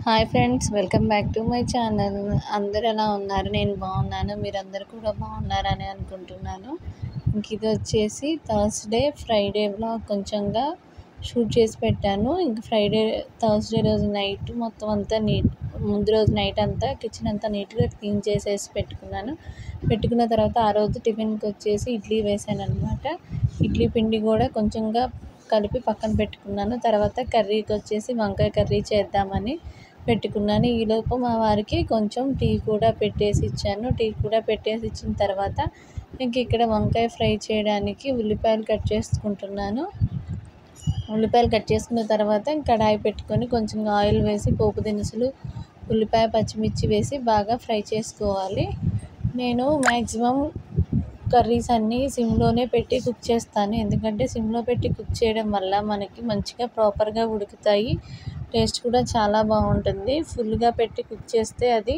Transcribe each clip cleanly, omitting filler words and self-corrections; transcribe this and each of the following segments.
Hi friends, welcome back to my channel. అందరూ ఎలా ఉన్నారు? నేను బాగున్నాను. మీరందరూ కూడా బాగున్నారని అనుకుంటున్నాను. ఇది వచ్చేసి ఫ్రైడే వ్లాగ్ కొంచెంగా షూట్ చేసి పెట్టాను. థర్స్డే రోజు నైట్ మొత్తం అంతా ముందు రోజు నైట్ అంతా కిచెన్ అంతా నీట్గా క్లీన్ చేసేసి పెట్టుకున్న తర్వాత ఆ రోజు టిఫిన్కి వచ్చేసి ఇడ్లీ వేసాను అనమాట. ఇడ్లీ పిండి కూడా కొంచెంగా కలిపి పక్కన పెట్టుకున్నాను. తర్వాత కర్రీకి వచ్చేసి వంకాయ కర్రీ చేద్దామని పెట్టుకున్నాను. ఈలోపు మా వారికి కొంచెం టీ కూడా పెట్టేసి ఇచ్చిన తర్వాత ఇక్కడ వంకాయ ఫ్రై చేయడానికి ఉల్లిపాయలు కట్ చేసుకుంటున్నాను. ఉల్లిపాయలు కట్ చేసుకున్న తర్వాత కడాయి పెట్టుకొని కొంచెం ఆయిల్ వేసి పోపు దినుసులు, ఉల్లిపాయ, పచ్చిమిర్చి వేసి బాగా ఫ్రై చేసుకోవాలి. నేను మ్యాక్సిమం కర్రీస్ అన్నీ సిమ్లోనే పెట్టి కుక్ చేస్తాను. ఎందుకంటే సిమ్లో పెట్టి కుక్ చేయడం వల్ల మనకి మంచిగా ప్రాపర్గా ఉడుకుతాయి. టేస్ట్ కూడా చాలా బాగుంటుంది. ఫుల్గా పెట్టి కుక్ చేస్తే అది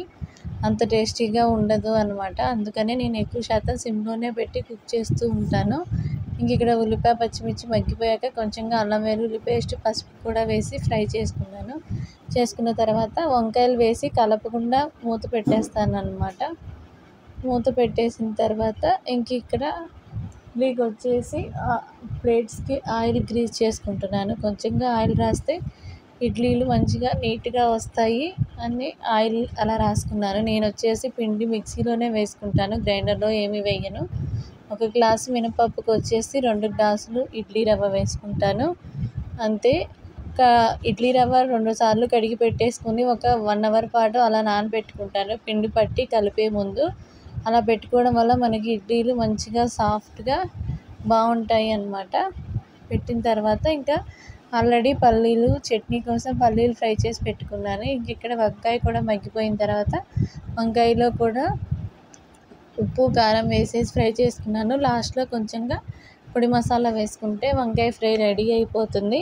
అంత టేస్టీగా ఉండదు అనమాట. అందుకనే నేను ఎక్కువ శాతం సిమ్లోనే పెట్టి కుక్ చేస్తూ ఉంటాను. ఇక్కడ ఉల్లిపాయ, పచ్చిమిర్చి మగ్గిపోయాక కొంచెంగా అల్లం వెల్లుల్లి పేస్ట్, పసుపు కూడా వేసి ఫ్రై చేసుకున్న తర్వాత వంకాయలు వేసి కలపకుండా మూత పెట్టేస్తాను అనమాట. మూత పెట్టేసిన తర్వాత ఇక్కడ ఇడ్లీకి వచ్చేసి ప్లేట్స్కి ఆయిల్ గ్రీస్ చేసుకుంటున్నాను. కొంచెంగా ఆయిల్ రాస్తే ఇడ్లీలు మంచిగా నీట్గా వస్తాయి అని ఆయిల్ అలా రాసుకున్నాను. నేను వచ్చేసి పిండి మిక్సీలోనే వేసుకుంటాను, గ్రైండర్లో ఏమీ వేయను. 1 గ్లాసు మినపప్పుకి వచ్చేసి 2 గ్లాసులు ఇడ్లీ రవ్వ వేసుకుంటాను అంతే. ఇడ్లీ రవ్వ 2 సార్లు కడిగి పెట్టేసుకుని ఒక 1 అవర్ పాటు అలా నానబెట్టుకుంటాను. పిండి పట్టి కలిపే ముందు అలా పెట్టుకోవడం వల్ల మనకి ఇడ్లీలు మంచిగా సాఫ్ట్గా బాగుంటాయి అన్నమాట. పెట్టిన తర్వాత ఆల్రెడీ చట్నీ కోసం పల్లీలు ఫ్రై చేసి పెట్టుకున్నాను. ఇక్కడ వంకాయ కూడా మగ్గిపోయిన తర్వాత వంకాయలో కూడా ఉప్పు, కారం వేసేసి ఫ్రై చేసుకున్నాను. లాస్ట్లో కొంచెంగా పొడి మసాలా వేసుకుంటే వంకాయ ఫ్రై రెడీ అయిపోతుంది.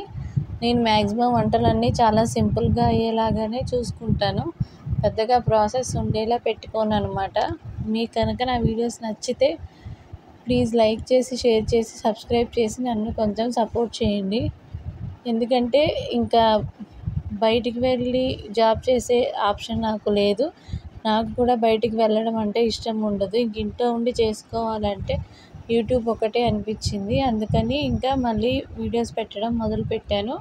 నేను మ్యాక్సిమం వంటలన్నీ చాలా సింపుల్గా అయ్యేలాగానే చూసుకుంటాను. పెద్దగా ప్రాసెస్ ఉండేలా పెట్టుకోను అనమాట. మీకు కనుక నా వీడియోస్ నచ్చితే ప్లీజ్ లైక్ చేసి, షేర్ చేసి, సబ్స్క్రైబ్ చేసి నన్ను కొంచెం సపోర్ట్ చేయండి. ఎందుకంటే బయటికి వెళ్ళి జాబ్ చేసే ఆప్షన్ నాకు లేదు. నాకు కూడా బయటికి వెళ్ళడం అంటే ఇష్టం ఉండదు. ఇంట్లో ఉండి చేసుకోవాలంటే యూట్యూబ్ ఒకటే అనిపించింది. అందుకని మళ్ళీ వీడియోస్ పెట్టడం మొదలుపెట్టాను.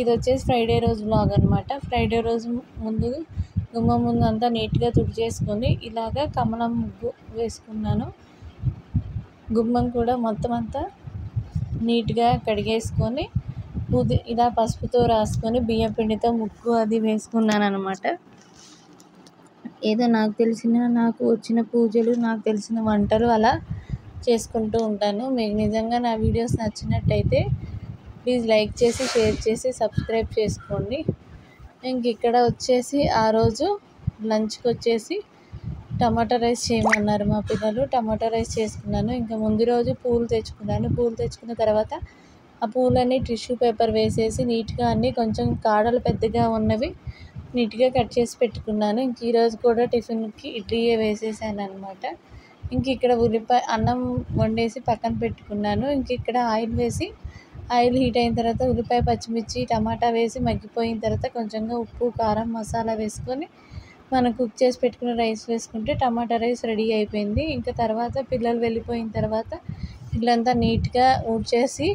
ఇది వచ్చేసి ఫ్రైడే రోజు వ్లాగ్ అనమాట. ఫ్రైడే రోజు గుమ్మం ముందు అంతా నీట్గా తుడిచేసుకొని ఇలాగా కమలం ముగ్గు వేసుకున్నాను. గుమ్మం కూడా మొత్తం అంతా నీట్గా కడిగేసుకొని ఇలా పసుపుతో రాసుకొని బియ్యం పిండితో ముగ్గు అది వేసుకున్నాను అనమాట. ఏదో నాకు వచ్చిన పూజలు, నాకు తెలిసిన వంటలు అలా చేసుకుంటూ ఉంటాను. మీకు నిజంగా నా వీడియోస్ నచ్చినట్టయితే ప్లీజ్ లైక్ చేసి, షేర్ చేసి, సబ్స్క్రైబ్ చేసుకోండి. ఇక్కడ వచ్చేసి ఆ రోజు లంచ్కి వచ్చేసి టమాటా రైస్ చేయమన్నారు మా పిల్లలు. టమాటా రైస్ చేసుకున్నాను. ముందు రోజు పూలు తెచ్చుకున్న తర్వాత ఆ పూలన్నీ టిష్యూ పేపర్ వేసేసి నీట్గా అన్నీ కొంచెం కాడలు పెద్దగా ఉన్నవి నీట్గా కట్ చేసి పెట్టుకున్నాను. ఈరోజు కూడా టిఫిన్కి ఇడ్లీయే వేసేసాను అనమాట. ఇక్కడ అన్నం వండేసి పక్కన పెట్టుకున్నాను. ఇక్కడ ఆయిల్ హీట్ అయిన తర్వాత ఉల్లిపాయ, పచ్చిమిర్చి, టమాటా వేసి మగ్గిపోయిన తర్వాత కొంచెంగా ఉప్పు, కారం, మసాలా వేసుకొని మనం కుక్ చేసి పెట్టుకున్న రైస్ వేసుకుంటే టమాటా రైస్ రెడీ అయిపోయింది. తర్వాత పిల్లలు వెళ్ళిపోయిన తర్వాత ఇల్లంతా నీట్గా ఊడ్చేసి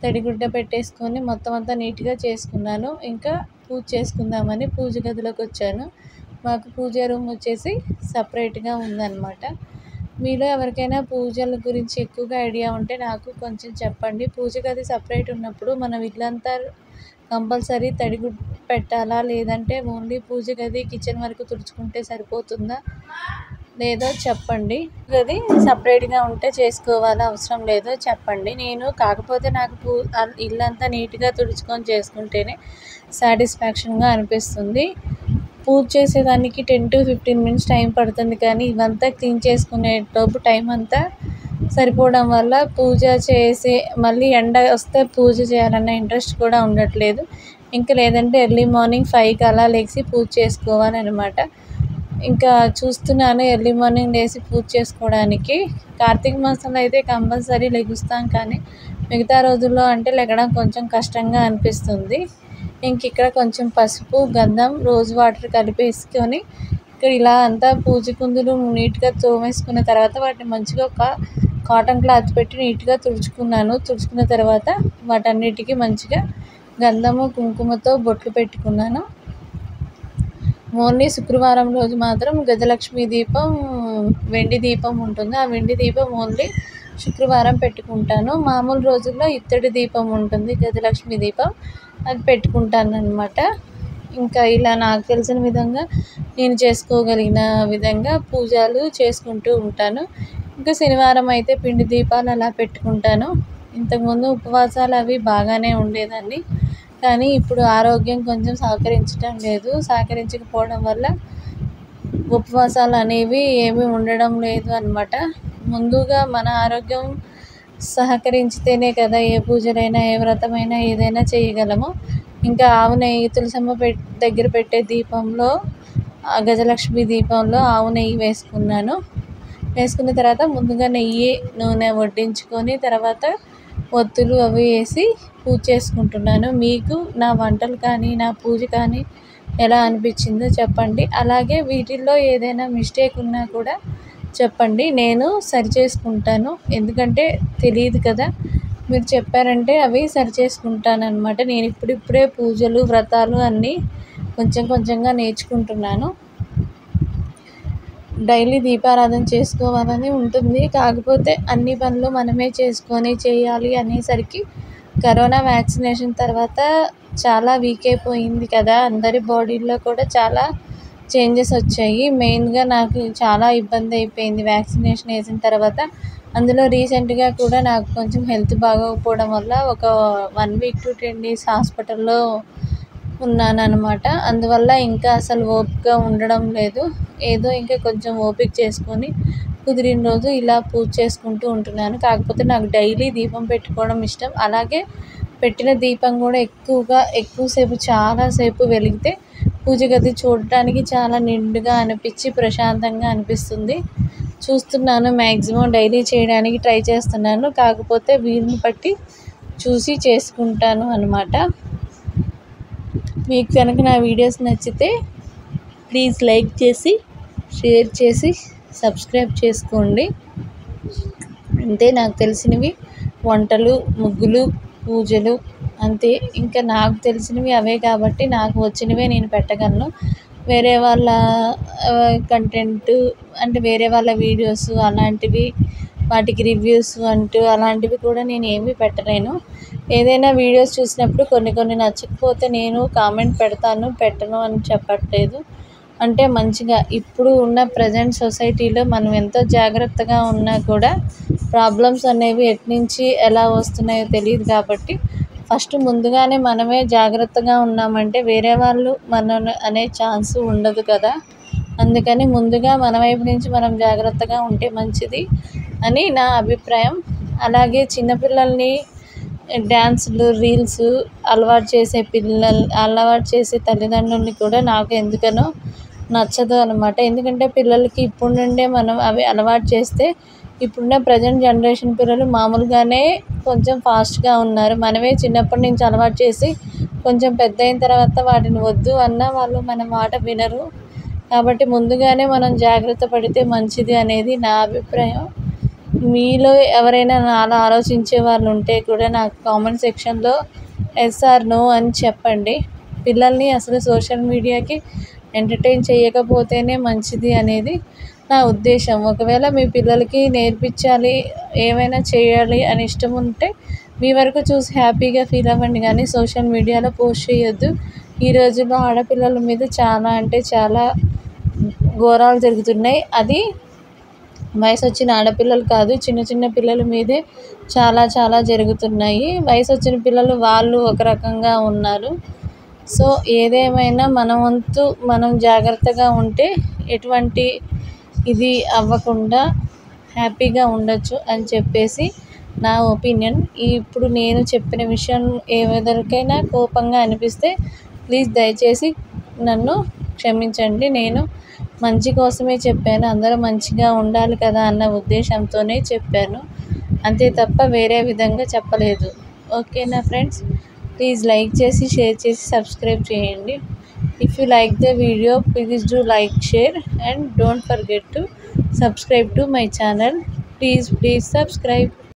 తడిగుడ్డ పెట్టేసుకొని మొత్తం అంతా నీట్గా చేసుకున్నాను. పూజ చేసుకుందామని పూజ గదిలోకి వచ్చాను. మాకు పూజ రూమ్ వచ్చేసి సపరేట్గా ఉందన్నమాట. మీలో ఎవరికైనా పూజల గురించి ఎక్కువగా ఐడియా ఉంటే నాకు కొంచెం చెప్పండి. పూజ గది సపరేట్ ఉన్నప్పుడు మనం ఇల్లంతా కంపల్సరీ తడిగుడ్డ పెట్టాలా, లేదంటే ఓన్లీ పూజ గది, కిచెన్ వరకు తుడుచుకుంటే సరిపోతుందా లేదో చెప్పండి. గది సపరేట్గా ఉంటే చేసుకోవాలా, అవసరం లేదో చెప్పండి. కాకపోతే నాకు ఇల్లంతా నీట్గా తుడుచుకొని చేసుకుంటేనే సాటిస్ఫాక్షన్గా అనిపిస్తుంది. పూజ చేసేదానికి 10 to 15 minutes టైం పడుతుంది. కానీ ఇవంతా క్లీన్ చేసుకునేటప్పుడు టైం అంతా సరిపోవడం వల్ల పూజ చేసి మళ్ళీ ఎండ వస్తే పూజ చేయాలన్న ఇంట్రెస్ట్ కూడా ఉండట్లేదు. లేదంటే ఎర్లీ మార్నింగ్ 5కి అలా లేచి పూజ చేసుకోవాలన్నమాట. చూస్తున్నాను ఎర్లీ మార్నింగ్ లేచి పూజ చేసుకోవడానికి. కార్తీక మాసంలో అయితే కంపల్సరీ లెగుస్తాం, కానీ మిగతా రోజుల్లో అంటే లెగడం కొంచెం కష్టంగా అనిపిస్తుంది. ఇక్కడ కొంచెం పసుపు, గంధం, రోజ్ వాటర్ కలిపేసుకొని ఇక్కడ ఇలా అంతా పూజ కుందులు నీట్గా తోమేసుకున్న తర్వాత వాటిని మంచిగా ఒక కాటన్ క్లాత్ పెట్టి నీట్గా తుడుచుకున్న తర్వాత వాటన్నిటికీ మంచిగా గంధము, కుంకుమతో బొట్లు పెట్టుకున్నాను. ఓన్లీ శుక్రవారం రోజు మాత్రం గజలక్ష్మి దీపం, వెండి దీపం ఉంటుంది. ఆ వెండి దీపం ఓన్లీ శుక్రవారం పెట్టుకుంటాను. మామూలు రోజుల్లో ఇత్తడి దీపం ఉంటుంది, గజలక్ష్మి దీపం, అది పెట్టుకుంటాను అన్నమాట. ఇంకా ఇలా నాకు తెలిసిన విధంగా నేను చేసుకోగలిగిన విధంగా పూజలు చేసుకుంటూ ఉంటాను. ఇంకా శనివారం అయితే పిండి దీపాలు అలా పెట్టుకుంటాను. ఇంతకుముందు ఉపవాసాలు అవి బాగానే ఉండేదాన్ని, కానీ ఇప్పుడు ఆరోగ్యం కొంచెం సహకరించకపోవడం వల్ల ఉపవాసాలు అనేవి ఏమీ ఉండడం లేదు అన్నమాట. ముందుగా మన ఆరోగ్యం సహకరించితేనే కదా ఏ పూజలైనా, ఏ వ్రతమైనా, ఏదైనా చేయగలము. ఇంకా ఆవు నెయ్యి తులసమ్మ దగ్గర పెట్టే దీపంలో, గజలక్ష్మి దీపంలో ఆవు నెయ్యి వేసుకున్న తర్వాత ముందుగా నెయ్యి, నూనె వడ్డించుకొని తర్వాత ఒత్తులు అవి వేసి పూజ చేసుకుంటున్నాను. మీకు నా వంటలు కానీ, నా పూజ కానీ ఎలా అనిపించిందో చెప్పండి. అలాగే వీటిల్లో ఏదైనా మిస్టేక్ ఉన్నా కూడా చెప్పండి, నేను సరి చేసుకుంటాను. ఎందుకంటే తెలియదు కదా, మీరు చెప్పారంటే అవి సరి చేసుకుంటాను అన్నమాట. నేను ఇప్పుడిప్పుడే పూజలు, వ్రతాలు అన్నీ కొంచెంగా నేర్చుకుంటున్నాను. డైలీ దీపారాధన చేసుకోవాలని ఉంటుంది, కాకపోతే అన్ని పనులు మనమే చేయాలి అనేసరికి కరోనా వ్యాక్సినేషన్ తర్వాత చాలా వీక్ అయిపోయింది కదా, అందరి బాడీల్లో కూడా చాలా చేంజెస్ వచ్చాయి. మెయిన్గా నాకు చాలా ఇబ్బంది అయిపోయింది వ్యాక్సినేషన్ వేసిన తర్వాత. అందులో రీసెంట్గా కూడా నాకు కొంచెం హెల్త్ బాగోకపోవడం వల్ల ఒక 1 week to 10 days హాస్పిటల్లో ఉన్నానన్నమాట. అందువల్ల ఇంకా అసలు ఓపిక ఉండడం లేదు. ఏదో ఇంకా కొంచెం ఓపిక చేసుకొని కుదిరిన రోజు ఇలా పూజ చేసుకుంటూ ఉంటున్నాను. కాకపోతే నాకు డైలీ దీపం పెట్టుకోవడం ఇష్టం. అలాగే పెట్టిన దీపం కూడా ఎక్కువసేపు చాలాసేపు వెలిగితే పూజ గది చూడటానికి చాలా నిండుగా అనిపించి ప్రశాంతంగా అనిపిస్తుంది. చూస్తున్నాను, మ్యాక్సిమం డైలీ చేయడానికి ట్రై చేస్తున్నాను. కాకపోతే వీలుని బట్టి చూసి చేసుకుంటాను అన్నమాట. మీకు కనుక నా వీడియోస్ నచ్చితే ప్లీజ్ లైక్ చేసి, షేర్ చేసి, సబ్స్క్రైబ్ చేసుకోండి. అంతే, నాకు తెలిసినవి వంటలు, ముగ్గులు, పూజలు అంతే. ఇంకా నాకు తెలిసినవి అవే కాబట్టి నాకు వచ్చినవే నేను పెట్టగలను. వేరే వాళ్ళ కంటెంట్ అంటే వేరే వాళ్ళ వీడియోస్ అలాంటివి, వాటికి రివ్యూస్ అంటూ అలాంటివి కూడా నేను ఏమీ పెట్టలేను. ఏదైనా వీడియోస్ చూసినప్పుడు కొన్ని నచ్చకపోతే నేను కామెంట్ పెట్టను అని చెప్పట్లేదు. అంటే మంచిగా ఇప్పుడు ఉన్న ప్రజెంట్ సొసైటీలో మనం ఎంతో జాగ్రత్తగా ఉన్నా కూడా ప్రాబ్లమ్స్ అనేవి ఎట్నుంచి ఎలా వస్తున్నాయో తెలియదు కాబట్టి ఫస్ట్ ముందుగానే మనమే జాగ్రత్తగా ఉన్నామంటే వేరే వాళ్ళు మనల్ని అనే ఛాన్స్ ఉండదు కదా. అందుకని ముందుగా మన వైపు నుంచి మనం జాగ్రత్తగా ఉంటే మంచిది అని నా అభిప్రాయం. అలాగే చిన్నపిల్లల్ని డ్యాన్సులు, రీల్స్ అలవాటు చేసే తల్లిదండ్రులని కూడా నాకు ఎందుకనో నచ్చదు అన్నమాట. ఎందుకంటే పిల్లలకి ఇప్పటి నుండే మనం అవి అలవాటు చేస్తే ఇప్పుడున్న ప్రజెంట్ జనరేషన్ పిల్లలు మామూలుగానే కొంచెం ఫాస్ట్గా ఉన్నారు. మనమే చిన్నప్పటి నుంచి అలవాటు చేసి కొంచెం పెద్ద అయిన తర్వాత వాటిని వద్దు అన్నా వాళ్ళు మన మాట వినరు. కాబట్టి ముందుగానే మనం జాగ్రత్త పడితే మంచిది అనేది నా అభిప్రాయం. మీలో ఎవరైనా నాలా ఆలోచించే వాళ్ళు ఉంటే కూడా నాకు కామెంట్ సెక్షన్లో ఎస్ ఆర్ నో అని చెప్పండి. పిల్లల్ని అసలు సోషల్ మీడియాకి ఎంటర్టైన్ చేయకపోతేనే మంచిది అనేది నా ఉద్దేశం. ఒకవేళ మీ పిల్లలకి నేర్పించాలి, ఏమైనా చేయాలి అని ఇష్టం ఉంటే మీ వరకు చూసి హ్యాపీగా ఫీల్ అవ్వండి, కానీ సోషల్ మీడియాలో పోస్ట్ చేయొద్దు. ఈ రోజుల్లో ఆడపిల్లల మీద చాలా అంటే చాలా ఘోరాలు జరుగుతున్నాయి. అది వయసు వచ్చిన ఆడపిల్లలు కాదు, చిన్న పిల్లల మీదే చాలా జరుగుతున్నాయి. వయసు వచ్చిన పిల్లలు వాళ్ళు ఒక రకంగా ఉన్నారు. సో ఏదేమైనా మన వంతు మనం జాగ్రత్తగా ఉంటే ఎటువంటి ఇది అవ్వకుండా హ్యాపీగా ఉండొచ్చు అని చెప్పేసి నా ఒపీనియన్. ఇప్పుడు నేను చెప్పిన విషయం ఎవరికైనా కోపంగా అనిపిస్తే ప్లీజ్ దయచేసి నన్ను క్షమించండి. నేను మంచి కోసమే చెప్పాను, అందరూ మంచిగా ఉండాలి కదా అన్న ఉద్దేశంతోనే చెప్పాను, అంతే తప్ప వేరే విధంగా చెప్పలేదు. ఓకేనా ఫ్రెండ్స్, ప్లీజ్ లైక్ చేసి షేర్ చేసి సబ్స్క్రైబ్ చేయండి. If you like the video please do like share and don't forget to subscribe to my channel. Please subscribe.